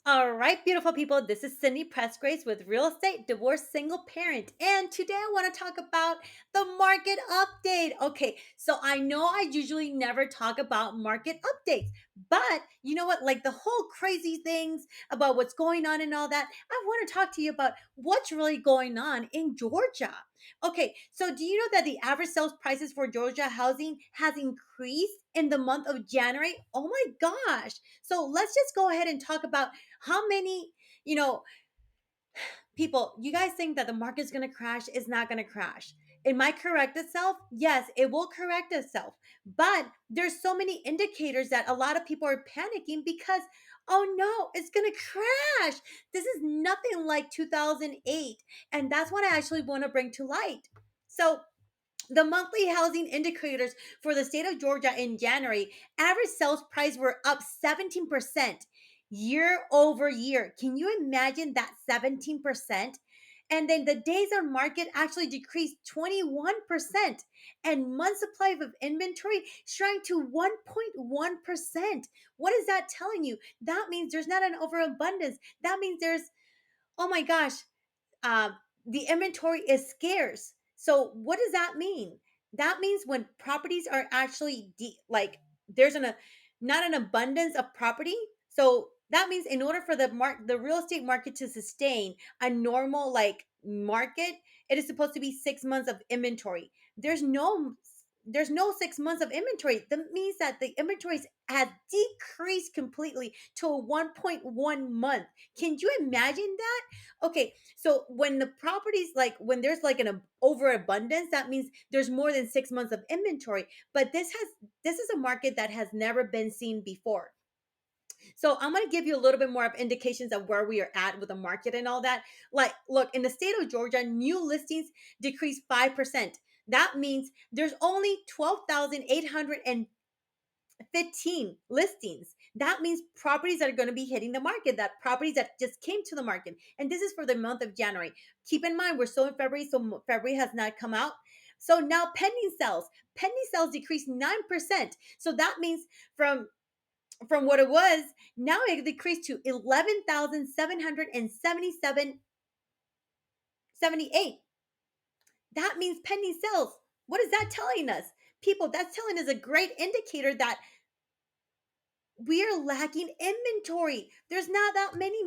All right, beautiful people. This is Cindy Presgraves with Real Estate Divorced Single Parent. And today I want to talk about the market update. Okay, so I know I usually never talk about market updates, but you know what? Like the whole crazy things about what's going on and all that, I want to talk to you about what's really going on in Georgia. Okay, so do you know that the average sales prices for Georgia housing has increased in the month of January? Oh my gosh. So let's just go ahead and talk about how many, you know, people, you guys think that the market's going to crash? Is not going to crash. It might correct itself. Yes, it will correct itself. But there's so many indicators that a lot of people are panicking because, oh no, it's going to crash. This is nothing like 2008. And that's what I actually want to bring to light. So, the monthly housing indicators for the state of Georgia in January, average sales price were up 17% year over year. Can you imagine that 17%? And then the days on market actually decreased 21%, and month supply of inventory shrank to 1.1%. What is that telling you? That means there's not an overabundance. That means there's, oh my gosh, uh, the inventory is scarce. So what does that mean? That means when properties are actually like there's not an abundance of property. So that means in order for the real estate market to sustain a normal like market, it is supposed to be 6 months of inventory. There's no 6 months of inventory. That means that the inventories has decreased completely to a 1.1 month. Can you imagine that? Okay, so when the properties like when there's like an overabundance, that means there's more than 6 months of inventory. But this is a market that has never been seen before. So I'm going to give you a little bit more of indications of where we are at with the market and all that. Like, look, in the state of Georgia, new listings decreased 5%. That means there's only 12,815 listings. That means properties that are going to be hitting the market, that properties that just came to the market. And this is for the month of January. Keep in mind, we're still in February, so February has not come out. So now pending sales decreased 9%. So that means from what it was, now it decreased to 11,777 78. That means pending sales. What is that telling us? People, that's telling us a great indicator that we are lacking inventory. There's not that many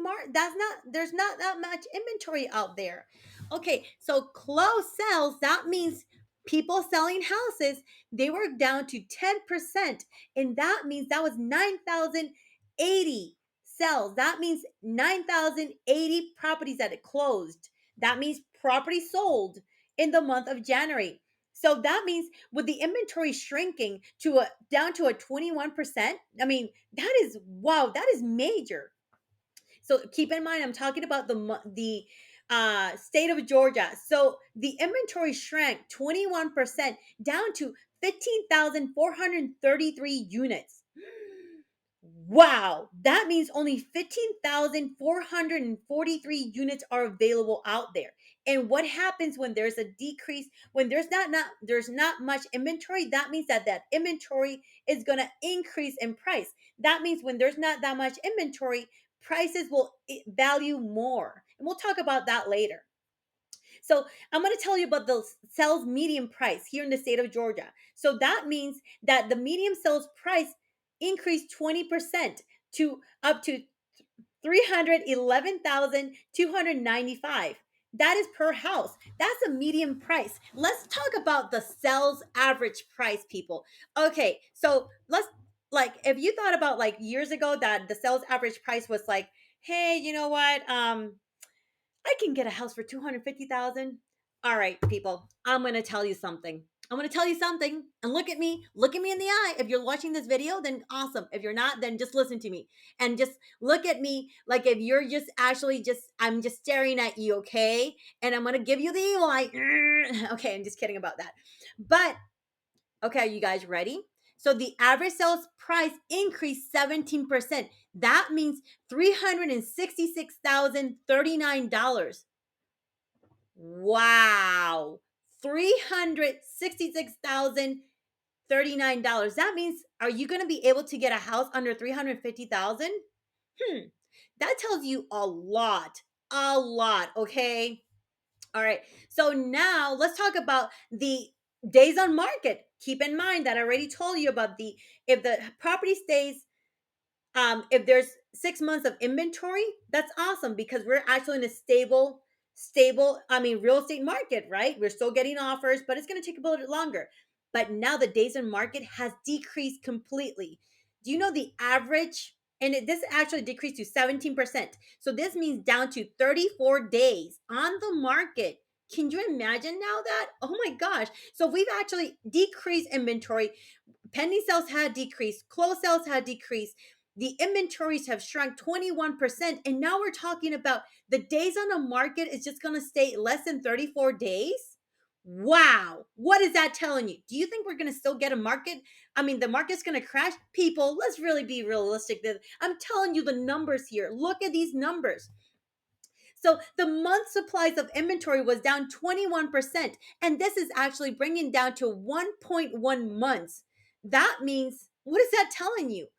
there's not that much inventory out there. Okay, so closed sales, that means people selling houses, they were down to 10%. And that means that was 9,080 sales. That means 9,080 properties that it closed. That means property sold in the month of January. So that means with the inventory shrinking to a down to a 21%, I mean, that is wow, that is major. So keep in mind I'm talking about the state of Georgia. So the inventory shrank 21% down to 15,433 units. Wow, that means only 15,443 units are available out there. And what happens when there's a decrease, when there's not much inventory, that means that inventory is going to increase in price. That means when there's not that much inventory, prices will value more. And we'll talk about that later. So I'm going to tell you about the sales median price here in the state of Georgia. So that means that the median sales price increased 20% to up to 311,295. That is per house. That's a median price. Let's talk about the sales average price, people. Okay, so let's like if you thought about like years ago that the sales average price was like, hey, you know what? I can get a house for 250,000. All right, people, I'm going to tell you something. I'm going to tell you something and look at me in the eye. If you're watching this video, then awesome. If you're not, then just listen to me and just look at me like if you're just actually just, I'm just staring at you, okay? And I'm going to give you the evil eye. Okay, I'm just kidding about that. But okay, are you guys ready? So the average sales price increased 17%. That means $366,039. Wow. $366,039. That means are you going to be able to get a house under 350,000? Hmm. That tells you a lot. A lot, okay? All right. So now let's talk about the days on market. Keep in mind that I already told you about the if the property stays if there's 6 months of inventory, that's awesome because we're actually in a stable, I mean, real estate market, right? We're still getting offers, but it's going to take a little bit longer. But now the days on market has decreased completely. Do you know the average? And this actually decreased to 17%. So this means down to 34 days on the market. Can you imagine now that? Oh my gosh. So we've actually decreased inventory. Pending sales had decreased, closed sales had decreased. The inventories have shrunk 21%. And now we're talking about the days on the market is just going to stay less than 34 days. Wow. What is that telling you? Do you think we're going to still get a market? I mean, the market's going to crash. People, let's really be realistic. I'm telling you the numbers here. Look at these numbers. So the month supplies of inventory was down 21%. And this is actually bringing down to 1.1 months. That means, what is that telling you?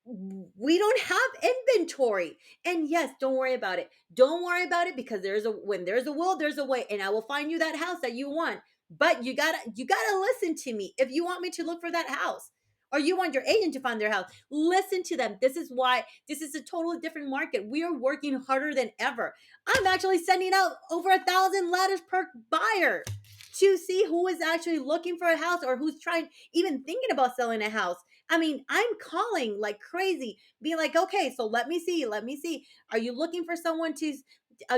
We don't have inventory. And yes, don't worry about it. Don't worry about it because when there's a will, there's a way. And I will find you that house that you want. But you gotta listen to me if you want me to look for that house. Or you want your agent to find their house. Listen to them. This is why this is a totally different market. We are working harder than ever. I'm actually sending out over 1,000 letters per buyer to see who is actually looking for a house or who's trying, even thinking about selling a house. I mean, I'm calling like crazy, being like, okay, so let me see, let me see. Are you looking for someone to?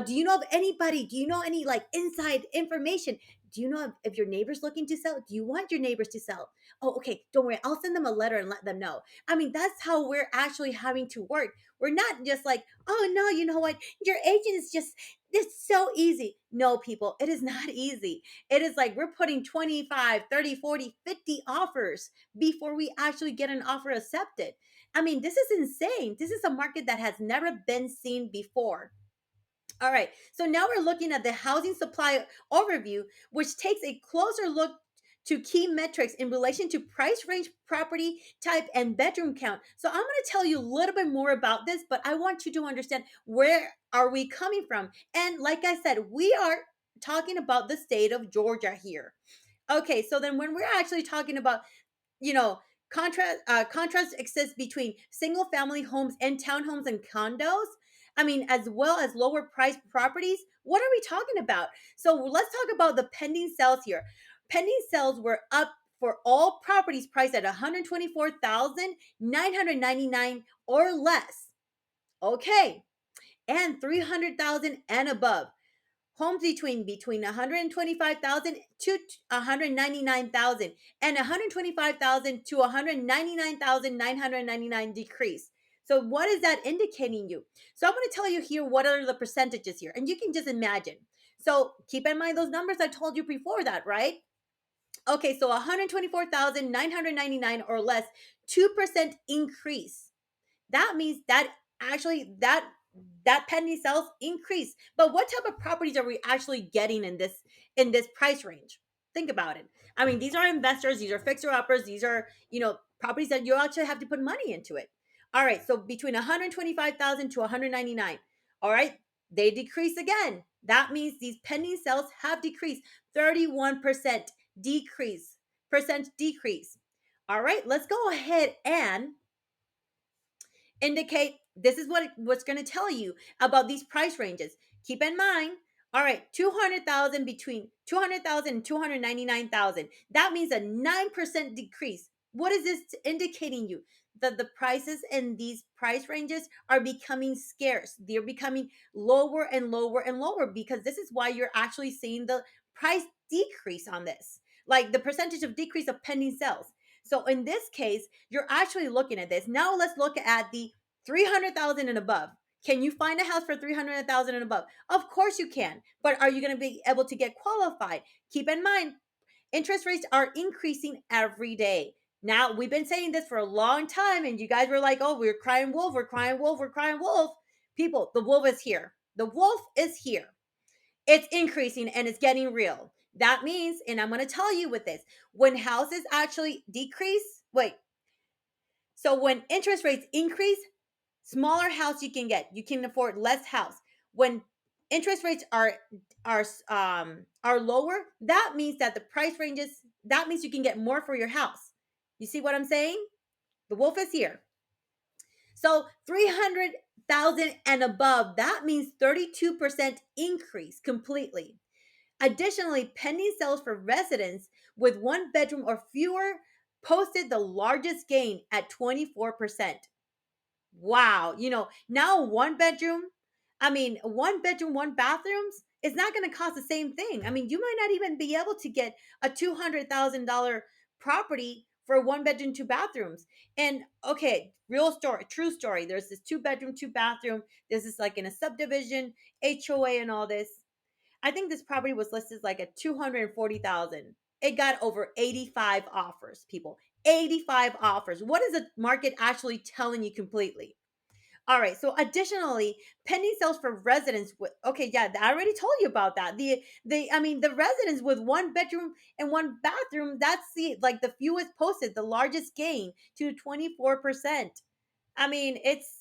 Do you know of anybody? Do you know any like inside information? Do you know if your neighbor's looking to sell? Do you want your neighbors to sell? Oh, okay, don't worry. I'll send them a letter and let them know. I mean, that's how we're actually having to work. We're not just like, oh no, you know what? Your agent is just, it's so easy. No, people, it is not easy. It is like we're putting 25, 30, 40, 50 offers before we actually get an offer accepted. I mean, this is insane. This is a market that has never been seen before. All right, so now we're looking at the housing supply overview, which takes a closer look to key metrics in relation to price range, property type, and bedroom count. So I'm going to tell you a little bit more about this, but I want you to understand where are we coming from. And like I said, we are talking about the state of Georgia here. Okay, so then when we're actually talking about, you know, contrast exists between single family homes and townhomes and condos, I mean, as well as lower priced properties. What are we talking about? So let's talk about the pending sales here. Pending sales were up for all properties priced at 124,999 or less, okay, and 300,000 and above. Homes between 125,000 to 199,000 and 125,000 to 199,999 decrease. So what is that indicating you? So I'm going to tell you here what are the percentages here, and you can just imagine. So keep in mind those numbers I told you before that, right? Okay, so 124,999 or less, 2% increase. That means that actually that pending sales increase. But what type of properties are we actually getting in this price range? Think about it. I mean, these are investors, these are fixer uppers, these are, properties that you actually have to put money into it. All right, so between 125,000 to 199. All right, they decrease again. That means these pending sales have decreased 31% decrease. Percent decrease. All right, let's go ahead and indicate this is what's going to tell you about these price ranges. Keep in mind, all right, 200,000 between 200,000 and 299,000. That means a 9% decrease. What is this indicating you? That the prices in these price ranges are becoming scarce. They're becoming lower and lower and lower because this is why you're actually seeing the price decrease on this. Like the percentage of decrease of pending sales. So in this case, you're actually looking at this. Now let's look at the 300,000 and above. Can you find a house for 300,000 and above? Of course you can. But are you going to be able to get qualified? Keep in mind, interest rates are increasing every day. Now, we've been saying this for a long time and you guys were like, "Oh, we're crying wolf, we're crying wolf, we're crying wolf." People, the wolf is here. The wolf is here. It's increasing and it's getting real. That means, and I'm going to tell you with this, when houses actually decrease, wait, so when interest rates increase, Smaller house you can get. You can afford less house. When interest rates are lower, that means that the price ranges, that means you can get more for your house. You see what I'm saying? The wolf is here. So 300,000 and above, that means 32% increase completely. Additionally, pending sales for residents with one bedroom or fewer posted the largest gain at 24%. Wow. Now one bedroom, one bathrooms is not going to cost the same thing. You might not even be able to get a $200,000 property for one bedroom, two bathrooms. And okay, real story, true story. There's this two bedroom, two bathroom. This is like in a subdivision, HOA and all this. I think this property was listed like at 240,000. It got over 85 offers, people. 85 offers. What is the market actually telling you completely? All right. So additionally, pending sales for residents with okay, yeah, I already told you about that. The residents with one bedroom and one bathroom, that's the fewest posted, the largest gain to 24%. It's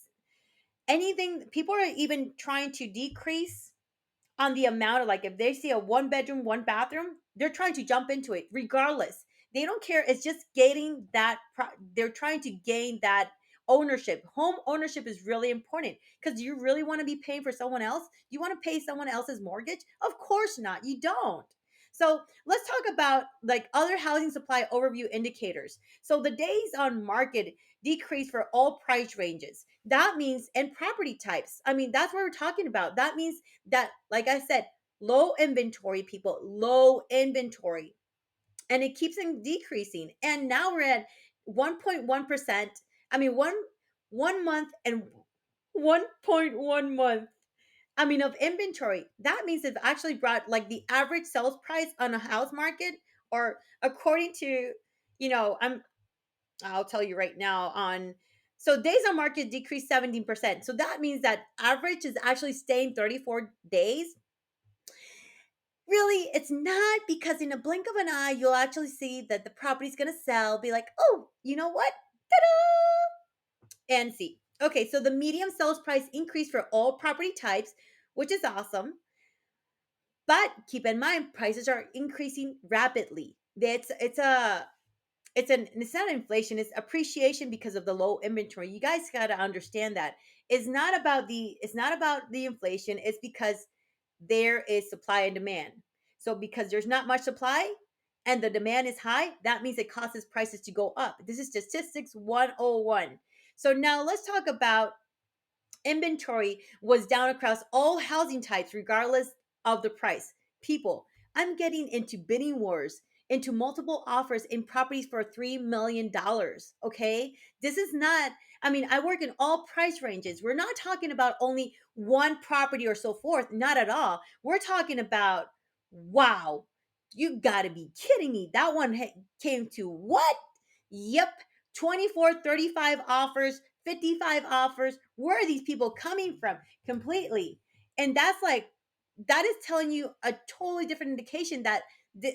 anything people are even trying to decrease on the amount of, like, if they see a one bedroom, one bathroom, they're trying to jump into it regardless. They don't care. It's just gaining that they're trying to gain that ownership. Home ownership is really important because you really want to be paying for someone else. You want to pay someone else's mortgage? Of course not. You don't. So let's talk about like other housing supply overview indicators. So the days on market decrease for all price ranges. That means, and property types. That's what we're talking about. That means that, like I said, low inventory, people, low inventory. And it keeps on decreasing. And now we're at 1.1%. One month and 1.1 month. Of inventory. That means it's actually brought like the average sales price on a house market, or according to, I'll tell you right now on so days on market decreased 17%. So that means that average is actually staying 34 days. Really, it's not, because in a blink of an eye, you'll actually see that the property's going to sell, be like, oh, you know what? Ta-da! And see. Okay, so the medium sales price increased for all property types, which is awesome. But keep in mind, prices are increasing rapidly. It's not inflation, it's appreciation because of the low inventory. You guys got to understand that. It's not about the inflation, it's because there is supply and demand. So because there's not much supply and the demand is high, that means it causes prices to go up. This is statistics 101. So now let's talk about inventory was down across all housing types, regardless of the price. People, I'm getting into bidding wars, into multiple offers in properties for $3 million. Okay. This is not, I work in all price ranges. We're not talking about only one property or so forth. Not at all. We're talking about, wow, you gotta be kidding me. That one came to what? Yep. 24, 35 offers, 55 offers. Where are these people coming from? Completely. And that is telling you a totally different indication that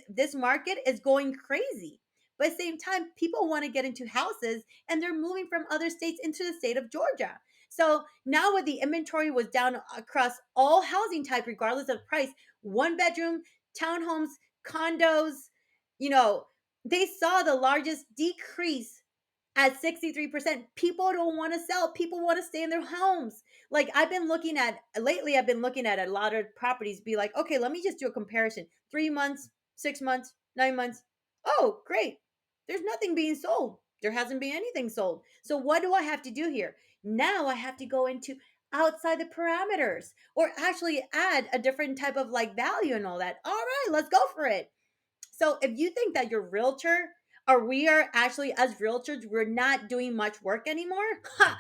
this market is going crazy. But at the same time, people want to get into houses and they're moving from other states into the state of Georgia. So now, with the inventory was down across all housing type, regardless of price, one bedroom, townhomes, condos, you know, they saw the largest decrease at 63%. People don't want to sell. People want to stay in their homes. Like, I've been looking at a lot of properties, be like, okay, let me just do a comparison. 3 months, 6 months, 9 months. Oh, great. There's nothing being sold. There hasn't been anything sold. So what do I have to do here? Now I have to go into outside the parameters, or actually add a different type of like value and all that. All right, let's go for it. So if you think that your realtor, or we are actually, as realtors, we're not doing much work anymore, ha,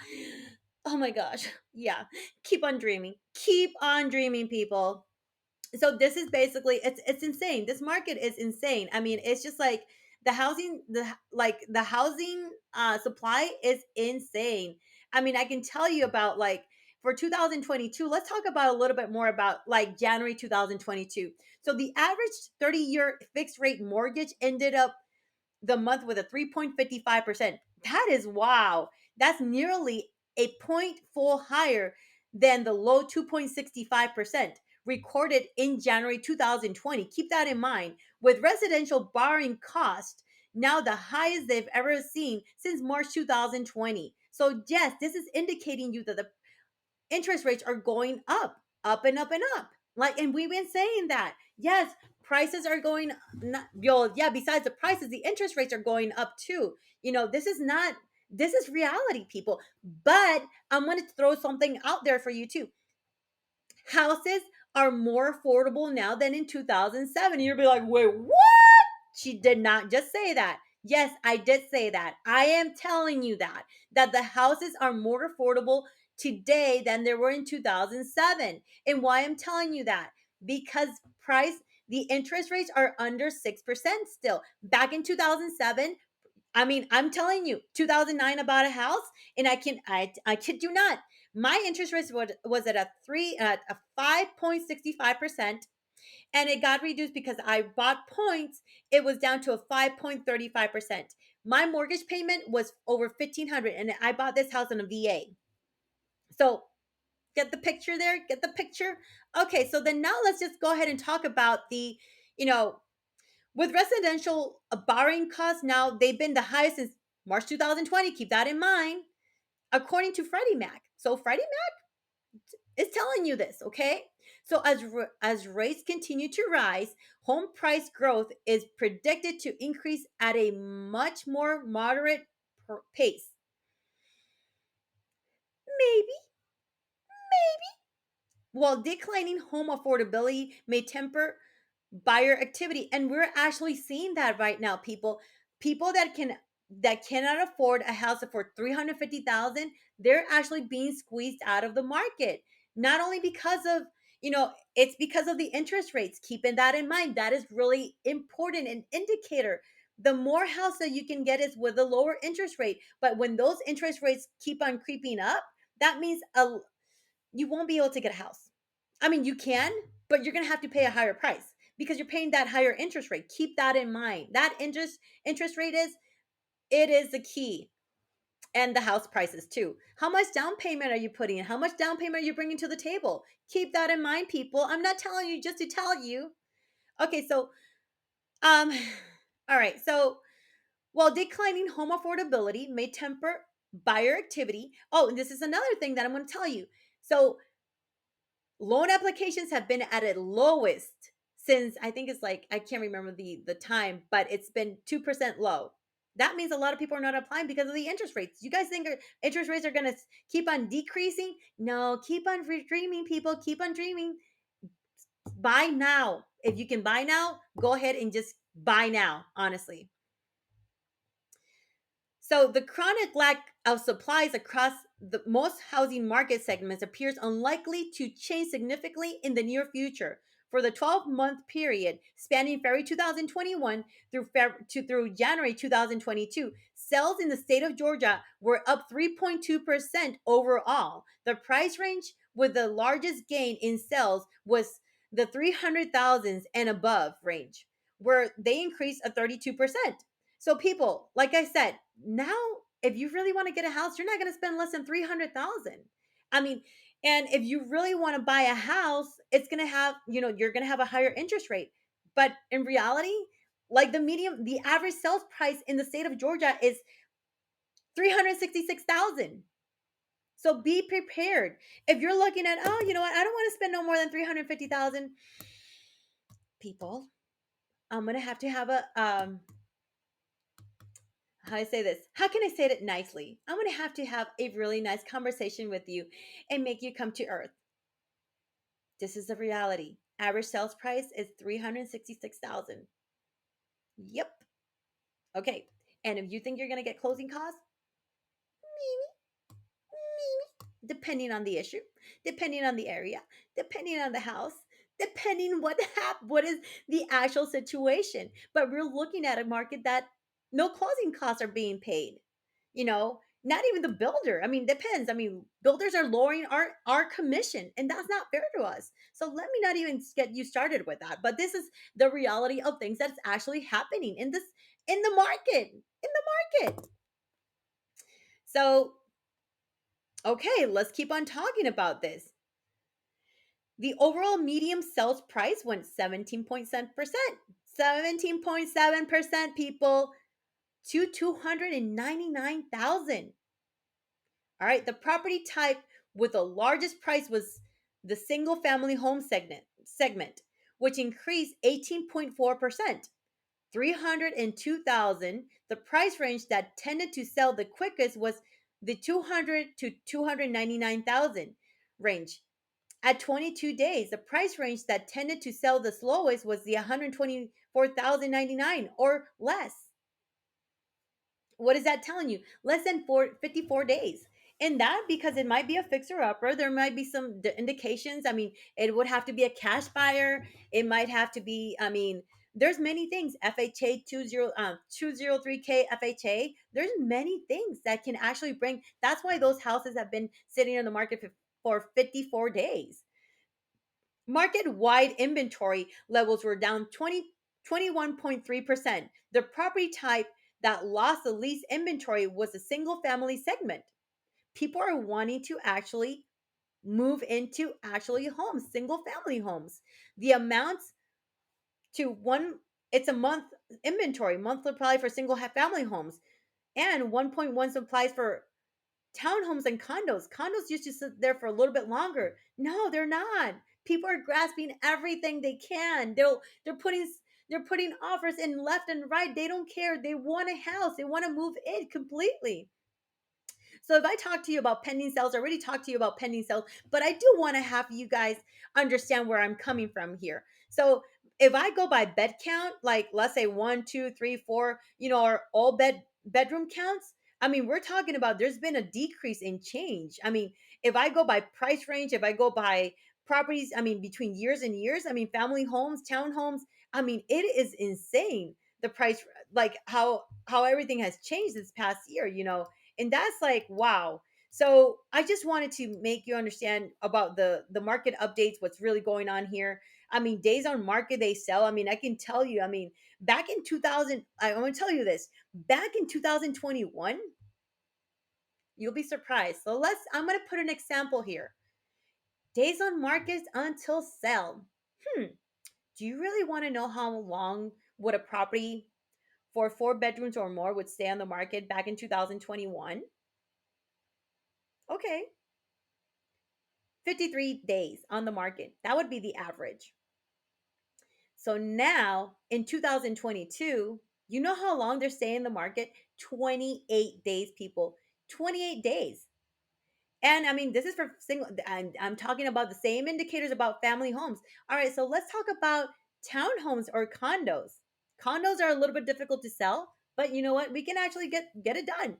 oh my gosh, yeah, keep on dreaming. Keep on dreaming, people. So this is basically, it's insane. This market is insane. It's just like the housing supply is insane. I can tell you about, like, for 2022, let's talk about a little bit more about like January 2022. So the average 30-year fixed rate mortgage ended up the month with a 3.55%. That is wow. That's nearly a point full higher than the low 2.65% recorded in January 2020. Keep that in mind. With residential borrowing cost now the highest they've ever seen since March 2020. So yes, this is indicating you that the interest rates are going up and up and up. Like, and we've been saying that. Yes, prices are going not, yeah, besides the prices, the interest rates are going up too. This is not this is reality, people. But I'm going to throw something out there for you too. Houses are more affordable now than in 2007. You'll be like, "Wait, what?" She did not just say that. Yes, I did say that. I am telling you that the houses are more affordable today than they were in 2007. And why I'm telling you that? Because the interest rates are under 6% still. Back in 2007, I mean, I'm telling you, 2009 I bought a house, and I kid you not, my interest rate was at a 5.65%, and it got reduced because I bought points. It was down to a 5.35%. My mortgage payment was over 1,500, and I bought this house in a VA. So get the picture there. Get the picture. Okay, so then now let's just go ahead and talk about you know, with residential borrowing costs. Now they've been the highest since March 2020. Keep that in mind, according to Freddie Mac. So Freddie is telling you this, okay? So as rates continue to rise, home price growth is predicted to increase at a much more moderate pace. Maybe, while declining home affordability may temper buyer activity, and we're actually seeing that right now. People that cannot afford a house for 350,000, they're actually being squeezed out of the market. Not only because of, it's because of the interest rates. Keeping that in mind, that is really important, an indicator. The more house that you can get is with a lower interest rate, but when those interest rates keep on creeping up, that means you won't be able to get a house. I mean, you can, but you're going to have to pay a higher price because you're paying that higher interest rate. Keep that in mind. That interest rate is the key. And the house prices too. How much down payment are you putting in? How much down payment are you bringing to the table? Keep that in mind, people. I'm not telling you just to tell you. Okay, so um all right. So while declining home affordability may temper buyer activity. Oh, and this is another thing that I'm going to tell you. So loan applications have been at its lowest since, I think it's like, I can't remember the time, but it's been 2% low. That means a lot of people are not applying because of the interest rates. You guys think interest rates are going to keep on decreasing? No, keep on dreaming, people. Keep on dreaming. Buy now. If you can buy now, go ahead and just buy now, honestly. So the chronic lack of supplies across the most housing market segments appears unlikely to change significantly in the near future. For the 12-month period spanning February 2021 through January 2022, sales in the state of Georgia were up 3.2% overall. The price range with the largest gain in sales was the 300,000s and above range, where they increased a 32%. So people, like I said, now if you really want to get a house, you're not going to spend less than 300,000. I mean, and if you really want to buy a house, it's going to have, you're going to have a higher interest rate. But in reality, like the average sales price in the state of Georgia is 366,000. So be prepared. If you're looking at, oh, you know what, I don't want to spend no more than 350,000, people, I'm going to have a how do I say this? How can I say it nicely? I'm going to have a really nice conversation with you and make you come to earth. This is the reality. Average sales price is 366,000. Yep. Okay. And if you think you're going to get closing costs, depending on the issue, depending on the area, depending on the house, depending what is the actual situation. But we're looking at a market that no closing costs are being paid. Not even the builder. I mean, depends. I mean, builders are lowering our commission, and that's not fair to us. So let me not even get you started with that. But this is the reality of things that's actually happening in the market. In the market. So Okay, let's keep on talking about this. The overall medium sales price went 17.7%. 17.7% people to 299,000. All right, the property type with the largest price was the single family home segment, which increased 18.4%. 302,000. The price range that tended to sell the quickest was the 200 to 299,000 range. At 22 days, the price range that tended to sell the slowest was the 124,099 or less. What is that telling you? Less than 54 days. And that because it might be a fixer upper, there might be some indications. I mean, it would have to be a cash buyer. It might have to be, I mean, there's many things. FHA 203K FHA. There's many things that can actually bring. That's why those houses have been sitting in the market for 54 days. Market wide inventory levels were down 21.3%. The property type that lost the least inventory was the single family segment. People are wanting to actually move into actually homes, single family homes. The amounts to one, it's a month inventory, month supply for single family homes, and 1.1 supplies for townhomes and condos. Condos used to sit there for a little bit longer. No, they're not. People are grasping everything they can. They're putting offers in left and right. They don't care. They want a house. They want to move in completely. So if I talk to you about pending sales, I already talked to you about pending sales, but I do want to have you guys understand where I'm coming from here. So if I go by bed count, like let's say one, two, three, four, are all bedroom counts. I mean, we're talking about there's been a decrease in change. I mean, if I go by price range, if I go by properties, I mean, between years and years, I mean, family homes, townhomes, I mean, it is insane the price, like how everything has changed this past year. And that's like wow. So I just wanted to make you understand about the market updates, what's really going on here. I mean, days on market they sell, I mean, I can tell you, I mean, back in 2000, I'm going to tell you this, back in 2021, you'll be surprised. So I'm going to put an example here. Days on market until sell. Do you really want to know how long would a property for 4 bedrooms or more would stay on the market back in 2021? Okay, 53 days on the market. That would be the average. So now in 2022, you know how long they're staying in the market? 28 days, people. 28 days. And I mean, this is for single, and I'm talking about the same indicators about family homes. All right, so let's talk about townhomes or condos. Condos are a little bit difficult to sell, but you know what? We can actually get it done.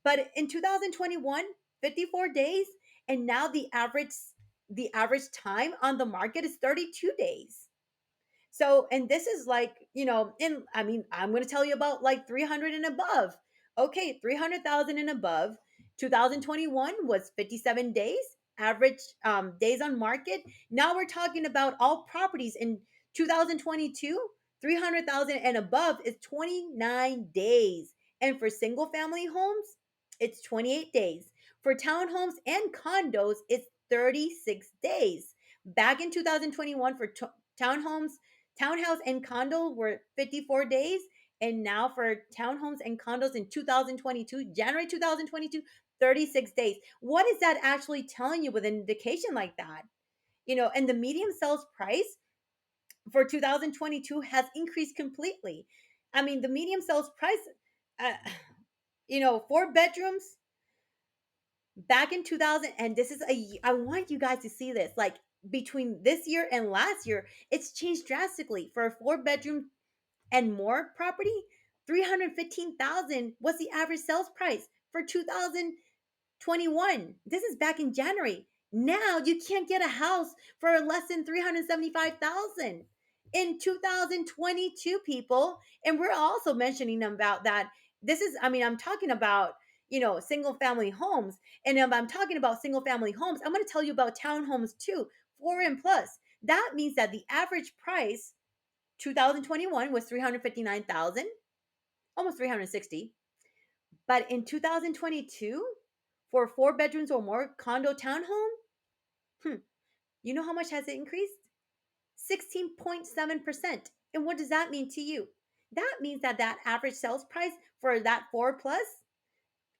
But in 2021, 54 days, and now the average time on the market is 32 days. So, and this is like, in I mean, I'm going to tell you about like 300 and above. Okay, 300,000 and above. 2021 was 57 days, average days on market. Now we're talking about all properties in 2022, 300,000 and above is 29 days. And for single family homes, it's 28 days. For townhomes and condos, it's 36 days. Back in 2021 for townhomes, townhouse and condo were 54 days. And now for townhomes and condos in 2022, January 2022, 36 days. What is that actually telling you with an indication like that? And the median sales price for 2022 has increased completely. I mean, the median sales price, uh, 4 bedrooms back in 2000, and this is I want you guys to see this. Like between this year and last year, it's changed drastically. For a 4 bedroom and more property, 315,000 was the average sales price for 2021. This is back in January. Now you can't get a house for less than 375,000 in 2022, people. And we're also mentioning about that. This is, I mean, I'm talking about, single family homes. And if I'm talking about single family homes, I'm going to tell you about townhomes too, 4 and plus. That means that the average price 2021 was 359,000, almost 360. But in 2022, for 4 bedrooms or more condo townhome, hmm, you know how much has it increased? 16.7%. And what does that mean to you? That means that that average sales price for that 4 plus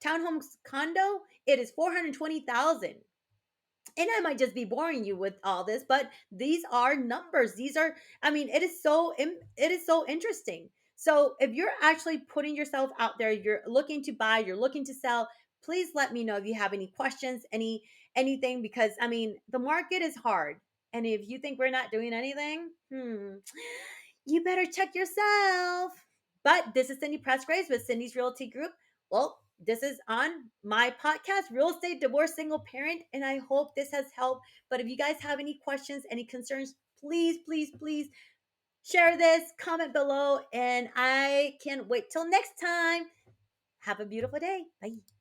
townhomes condo, it is 420,000. And I might just be boring you with all this, but these are numbers. These are, I mean, it is so interesting. So if you're actually putting yourself out there, you're looking to buy, you're looking to sell, please let me know if you have any questions, anything, because I mean, the market is hard. And if you think we're not doing anything, you better check yourself. But this is Cindy Presgraves with Cindy's Realty Group. Well, this is on my podcast, Real Estate Divorce Single Parent, and I hope this has helped. But if you guys have any questions, any concerns, please, please, please share this, comment below, and I can't wait till next time. Have a beautiful day. Bye.